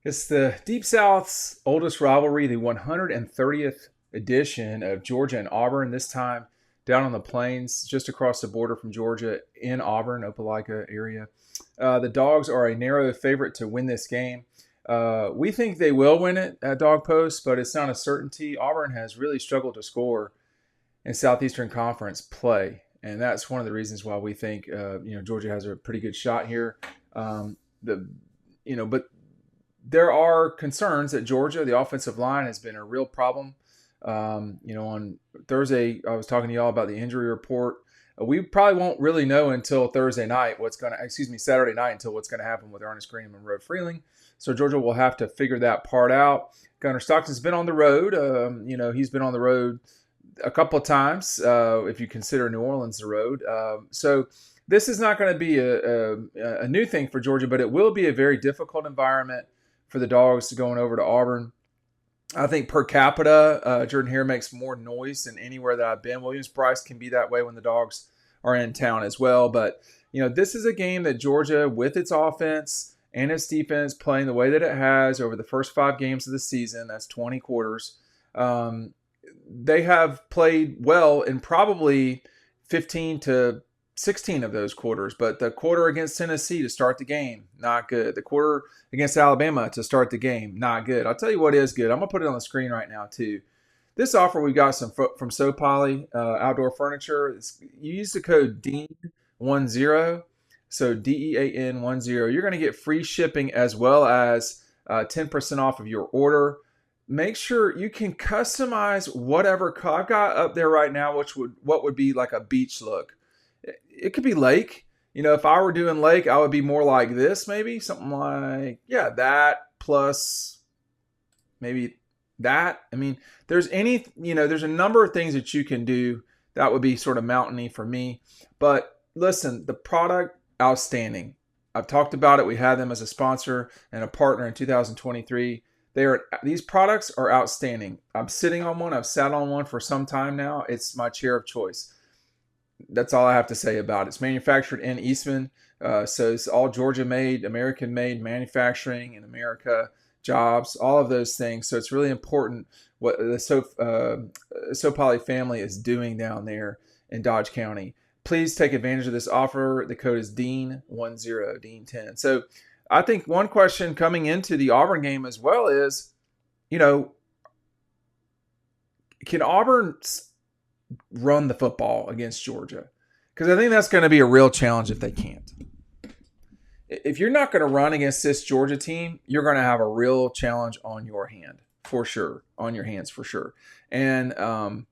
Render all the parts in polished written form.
It's the Deep South's oldest rivalry, the 130th edition of Georgia and Auburn, this time down on the plains, just across the border from Georgia in Auburn, Opelika area. The Dogs are a narrow favorite to win this game. We think they will win it at Dog Post, but it's not a certainty. Auburn has really struggled to score in Southeastern Conference play, and that's one of the reasons why we think Georgia has a pretty good shot here. The but there are concerns that Georgia, the offensive line, has been a real problem. On Thursday, I was talking to y'all about the injury report. We probably won't really know until Saturday night until what's going to happen with Ernest Green and Monroe Freeling. So Georgia will have to figure that part out. Gunnar Stockton's been on the road. He's been on the road a couple of times, if you consider New Orleans the road. So this is not going to be a new thing for Georgia, but it will be a very difficult environment for the Dogs going over to Auburn. I think per capita, Jordan Hare makes more noise than anywhere that I've been. Williams-Brice can be that way when the Dogs are in town as well. But, this is a game that Georgia, with its offense and its defense playing the way that it has over the first 5 games of the season, that's 20 quarters, they have played well in probably 15 to 16 of those quarters, but the quarter against Tennessee to start the game, not good. The quarter against Alabama to start the game, not good. I'll tell you what is good. I'm going to put it on the screen right now, too. This offer we got from So Poly Outdoor Furniture. You use the code DEAN10, so DEAN10. You're going to get free shipping as well as 10% off of your order. Make sure you can customize whatever. I've got up there right now, what would be like a beach look. It could be lake. If I were doing lake, I would be more like this, maybe something like, that plus maybe that. I mean, there's a number of things that you can do that would be sort of mountainy for me. But listen, the product, outstanding. I've talked about it. We had them as a sponsor and a partner in 2023. These products are outstanding. I'm sitting on one. I've sat on one for some time now. It's my chair of choice. That's all I have to say about it. It's manufactured in Eastman, so it's all Georgia-made, American-made, manufacturing in America, jobs, all of those things. So it's really important what the So Poly family is doing down there in Dodge County. Please take advantage of this offer. The code is DEAN10, DEAN10. So I think one question coming into the Auburn game as well is, can Auburn run the football against Georgia? Because I think that's going to be a real challenge if they can't. If you're not going to run against this Georgia team, you're going to have a real challenge on your hand for sure, on your hands for sure. And the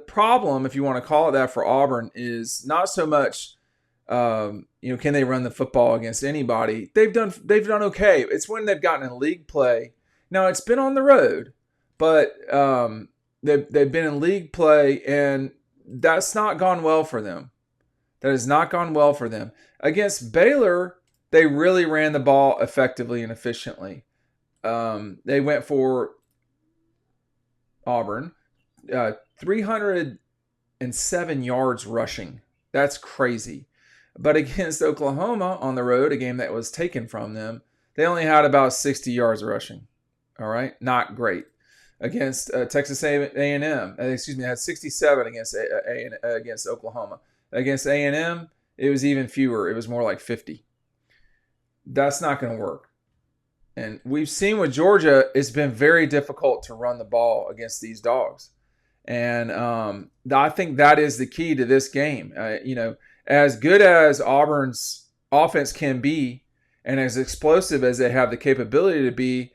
problem, if you want to call it that, for Auburn is not so much can they run the football against anybody. They've done okay. It's when they've gotten in league play. Now it's been on the road, but they've been in league play, and that's not gone well for them. That has not gone well for them. Against Baylor, they really ran the ball effectively and efficiently. They went for Auburn, 307 yards rushing. That's crazy. But against Oklahoma on the road, a game that was taken from them, they only had about 60 yards rushing. All right, not great. Against Texas A&M, they had 67 against Oklahoma. Against A&M, it was even fewer. It was more like 50. That's not going to work. And we've seen with Georgia, it's been very difficult to run the ball against these Dogs. And I think that is the key to this game. As good as Auburn's offense can be, and as explosive as they have the capability to be,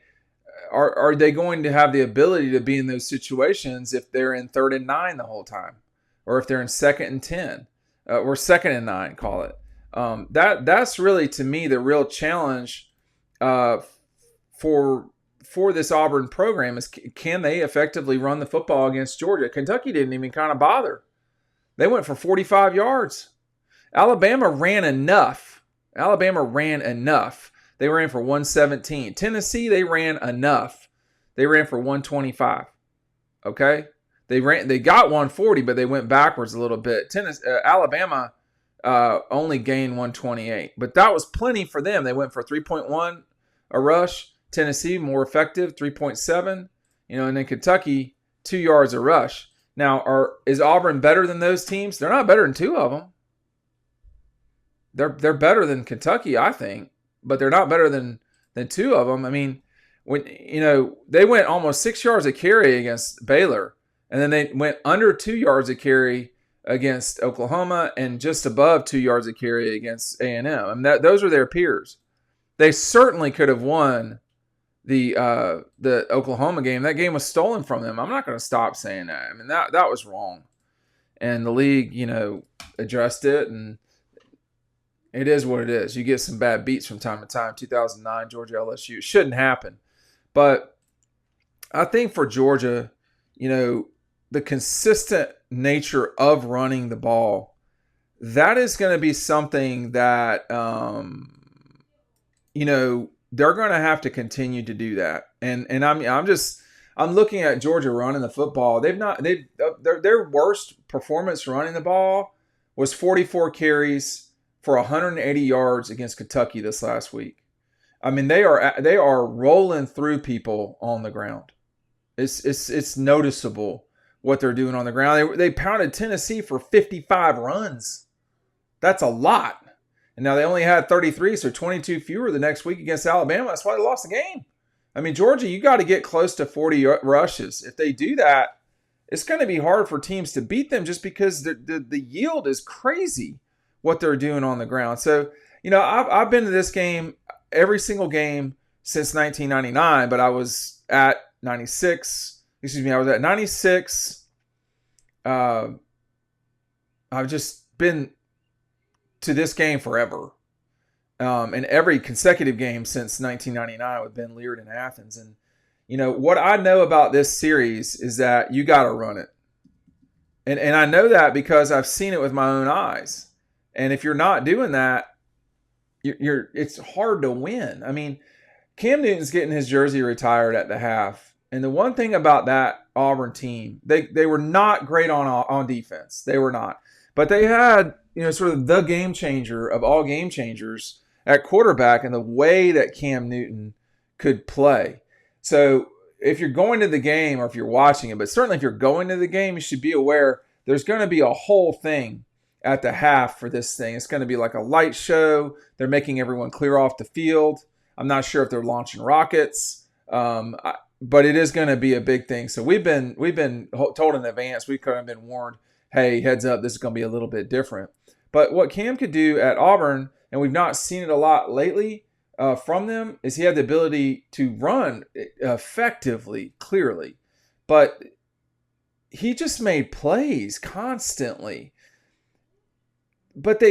are they going to have the ability to be in those situations if they're in 3rd and 9 the whole time, or if they're in 2nd and 10, or 2nd and 9, call it? That's really, to me, the real challenge for this Auburn program is, can they effectively run the football against Georgia? Kentucky didn't even kind of bother. They went for 45 yards. Alabama ran enough. They ran for 117. Tennessee, they ran enough. They ran for 125. Okay? They got 140, but they went backwards a little bit. Alabama only gained 128. But that was plenty for them. They went for 3.1 a rush. Tennessee, more effective, 3.7. And then Kentucky, 2 yards a rush. Now, is Auburn better than those teams? They're not better than two of them. They're better than Kentucky, I think, but they're not better than two of them. I mean, when they went almost 6 yards a carry against Baylor, and then they went under 2 yards a carry against Oklahoma, and just above 2 yards a carry against A&M. I mean, those are their peers. They certainly could have won the Oklahoma game. That game was stolen from them. I'm not going to stop saying that. I mean, that was wrong, and the league, addressed it, and it is what it is. You get some bad beats from time to time. 2009, Georgia LSU. It shouldn't happen. But I think for Georgia, the consistent nature of running the ball, that is going to be something that, they're going to have to continue to do that. And I'm looking at Georgia running the football. Their worst performance running the ball was 44 carries for 180 yards against Kentucky this last week. I mean, they are rolling through people on the ground. It's noticeable what they're doing on the ground. They pounded Tennessee for 55 runs. That's a lot. And now they only had 33, so 22 fewer the next week against Alabama. That's why they lost the game. I mean, Georgia, you got to get close to 40 rushes. If they do that, it's going to be hard for teams to beat them just because the yield is crazy what they're doing on the ground. So, I've been to this game, every single game since 1999, but I was at 96. I was at 96. I've just been to this game forever. And every consecutive game since 1999 with Ben Leard in Athens. And, what I know about this series is that you got to run it. And I know that because I've seen it with my own eyes. And if you're not doing that, it's hard to win. I mean, Cam Newton's getting his jersey retired at the half. And the one thing about that Auburn team, they were not great on defense. They were not. But they had, sort of the game changer of all game changers at quarterback and the way that Cam Newton could play. So if you're going to the game or if you're watching it, but certainly if you're going to the game, you should be aware there's going to be a whole thing at the half for this thing. It's going to be like a light show. They're making everyone clear off the field. I'm not sure if they're launching rockets, but it is going to be a big thing. So we've been told in advance. We could have been warned, hey, heads up, this is going to be a little bit different. But what Cam could do at Auburn, and we've not seen it a lot lately from them, is he had the ability to run effectively, clearly. But he just made plays constantly. But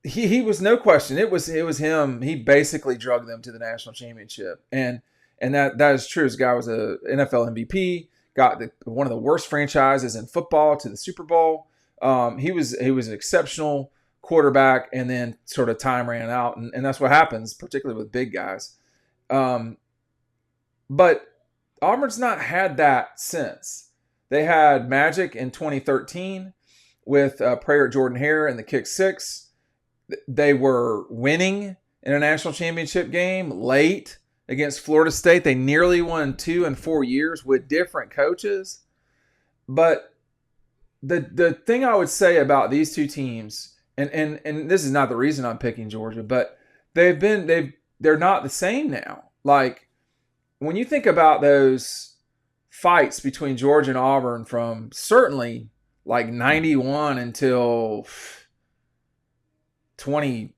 he was no question. It was him. He basically drugged them to the national championship, and that is true. This guy was a NFL MVP, got one of the worst franchises in football to the Super Bowl. He was an exceptional quarterback, and then sort of time ran out, and that's what happens, particularly with big guys. But Auburn's not had that since. They had magic in 2013. With Prayer Jordan Hare and the kick six. They were winning in a national championship game late against Florida State. They nearly won 2 and 4 years with different coaches. But the thing I would say about these two teams, and this is not the reason I'm picking Georgia, but they're not the same now. Like when you think about those fights between Georgia and Auburn from certainly like 91 until 20,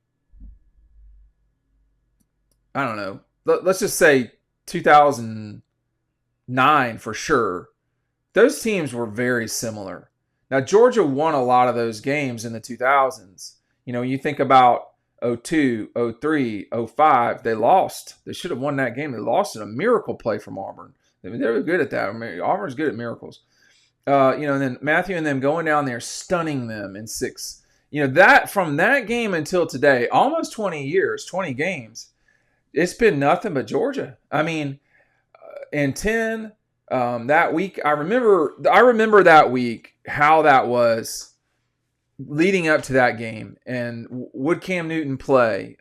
I don't know. Let's just say 2009 for sure. Those teams were very similar. Now, Georgia won a lot of those games in the 2000s. You think about 02, 03, 05, they lost. They should have won that game. They lost in a miracle play from Auburn. I mean, they were good at that. I mean, Auburn's good at miracles. And then Matthew and them going down there, stunning them in 6. That from that game until today, almost 20 years, 20 games, it's been nothing but Georgia. I mean, in 10 that week, I remember that week how that was leading up to that game, and would Cam Newton play?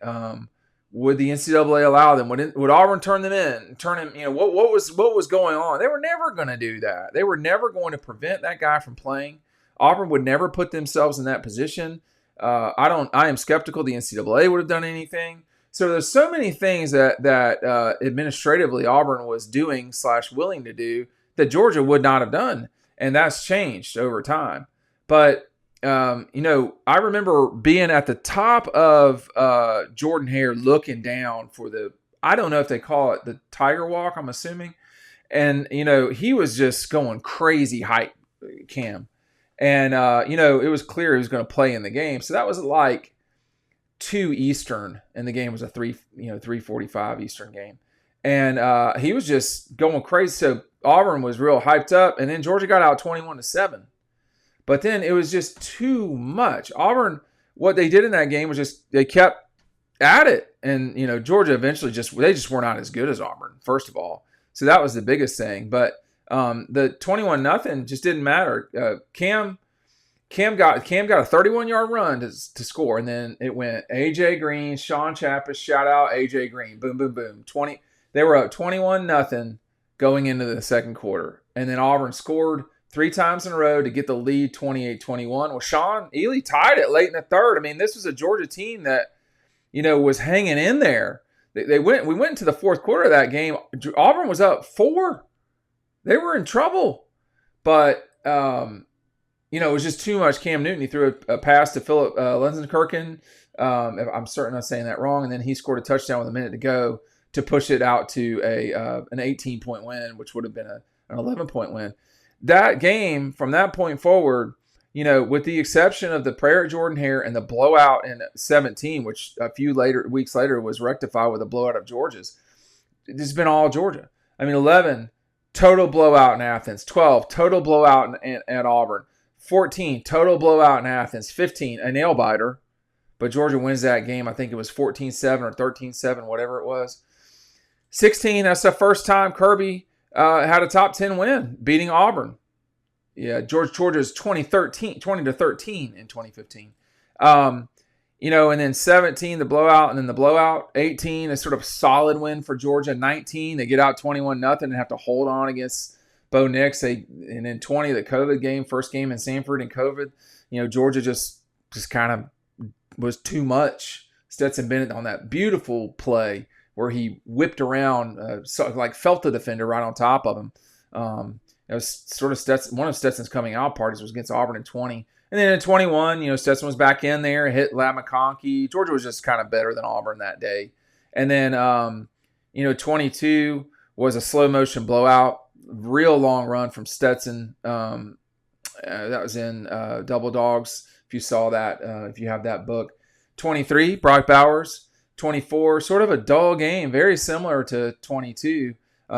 Would the NCAA allow them? Would Auburn turn them in? Turn him? What was going on? They were never going to do that. They were never going to prevent that guy from playing. Auburn would never put themselves in that position. I am skeptical the NCAA would have done anything. So there's so many things that administratively Auburn was doing / willing to do that Georgia would not have done, and that's changed over time. But I remember being at the top of Jordan-Hare looking down for I don't know if they call it the Tiger Walk, I'm assuming. And, he was just going crazy hype, Cam. And, it was clear he was going to play in the game. So that was like 2 Eastern, and the game was a 3:45 Eastern game. And he was just going crazy. So Auburn was real hyped up, and then Georgia got out 21-7. But then it was just too much. Auburn, what they did in that game was just they kept at it. And, Georgia eventually they just were not as good as Auburn, first of all. So that was the biggest thing. But the 21-0 just didn't matter. Cam got a 31-yard run to score. And then it went A.J. Green, Sean Chappis, shout out A.J. Green. Boom, boom, boom. They were up 21-0 going into the second quarter. And then Auburn scored 3 times in a row to get the lead 28-21. Well, Sean Ely tied it late in the third. I mean, this was a Georgia team that, was hanging in there. We went into the fourth quarter of that game. Auburn was up 4. They were in trouble. But, it was just too much. Cam Newton, he threw a pass to Philip Lenzenkirchen. I'm certain I'm saying that wrong. And then he scored a touchdown with a minute to go to push it out to an 18-point win, which would have been an 11-point win. That game, from that point forward, with the exception of the prayer at Jordan-Hare and the blowout in 17, which a few weeks later was rectified with a blowout of Georgia's, this has been all Georgia. I mean, 11, total blowout in Athens. 12, total blowout at Auburn. 14, total blowout in Athens. 15, a nail-biter. But Georgia wins that game. I think it was 14-7 or 13-7, whatever it was. 16, that's the first time Kirby had a top 10 win, beating Auburn. Yeah, Georgia's 20-13 in 2015. And then 17, the blowout, and then the blowout. 18, a sort of solid win for Georgia. 19, they get out 21-0 and have to hold on against Bo Nix. And then 20, the COVID game, first game in Sanford and COVID. Georgia just kind of was too much. Stetson Bennett on that beautiful play where he whipped around, felt the defender right on top of him. It was sort of one of Stetson's coming out parties was against Auburn in 20. And then in 21, Stetson was back in there, hit Ladd McConkey. Georgia was just kind of better than Auburn that day. And then, 22 was a slow motion blowout, real long run from Stetson. That was in Double Dogs, if you saw that, if you have that book. 23, Brock Bowers. 24, sort of a dull game, very similar to 22.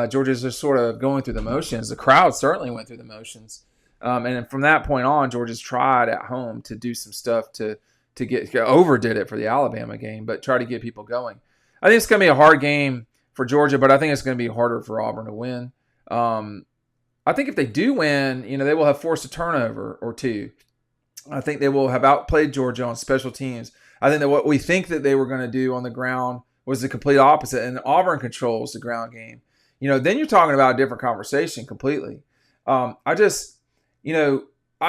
Georgia's just sort of going through the motions. The crowd certainly went through the motions. And from that point on, Georgia's tried at home to do some stuff to overdid it for the Alabama game, but try to get people going. I think it's going to be a hard game for Georgia, but I think it's going to be harder for Auburn to win. I think if they do win, they will have forced a turnover or 2. I think they will have outplayed Georgia on special teams. I think that what we think that they were going to do on the ground was the complete opposite, and Auburn controls the ground game. Then you're talking about a different conversation completely. I've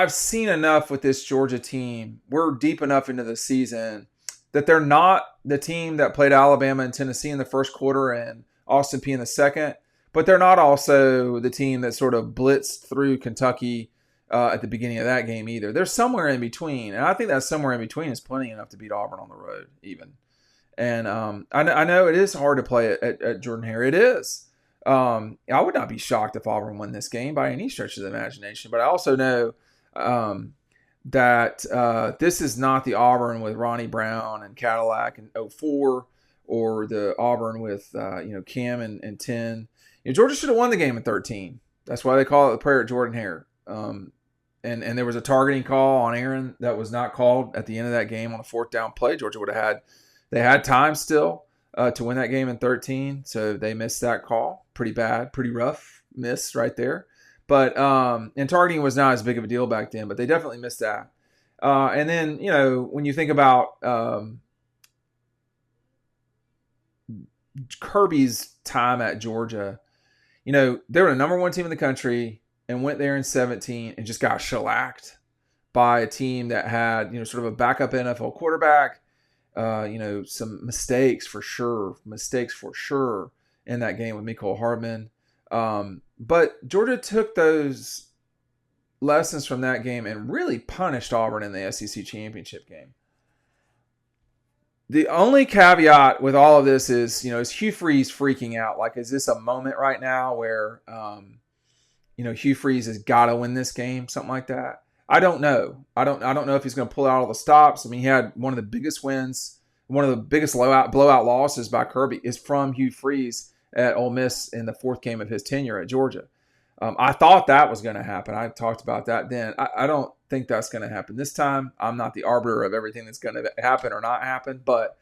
seen enough with this Georgia team. We're deep enough into the season that they're not the team that played Alabama and Tennessee in the first quarter and Austin Peay in the second, but they're not also the team that sort of blitzed through Kentucky at the beginning of that game either. They're somewhere in between, and I think that somewhere in between is plenty enough to beat Auburn on the road even. And I know it is hard to play at Jordan-Hare. It is. I would not be shocked if Auburn won this game by any stretch of the imagination, but I also know that this is not the Auburn with Ronnie Brown and Cadillac in 04 or the Auburn with Cam and 10. Georgia should have won the game in 13. That's why they call it the prayer at Jordan-Hare. And there was a targeting call on Aaron that was not called at the end of that game on a 4th down play. Georgia would have had time still to win that game in 13. So they missed that call. Pretty bad, pretty rough miss right there. But and targeting was not as big of a deal back then, but they definitely missed that. And then, when you think about Kirby's time at Georgia, they were the number one team in the country and went there in 17 and just got shellacked by a team that had, sort of a backup NFL quarterback, some mistakes for sure in that game with Mecole Hardman. But Georgia took those lessons from that game and really punished Auburn in the SEC championship game. The only caveat with all of this is Hugh Freeze freaking out? Like, is this a moment right now where, Hugh Freeze has got to win this game, something like that? I don't know. I don't know if he's going to pull out all the stops. I mean, he had one of the biggest wins, one of the biggest blowout losses by Kirby is from Hugh Freeze at Ole Miss in the fourth game of his tenure at Georgia. I thought that was going to happen. I talked about that then. I don't think that's going to happen this time. I'm not the arbiter of everything that's going to happen or not happen, but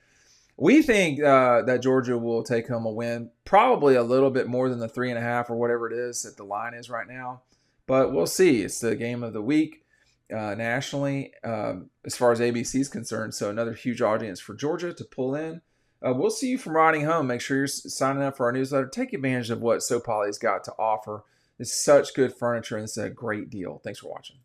we think that Georgia will take home a win, probably a little bit more than the 3.5 or whatever it is that the line is right now. But we'll see. It's the game of the week nationally as far as ABC is concerned. So another huge audience for Georgia to pull in. We'll see you from riding home. Make sure you're signing up for our newsletter. Take advantage of what SoPoly's got to offer. It's such good furniture, and it's a great deal. Thanks for watching.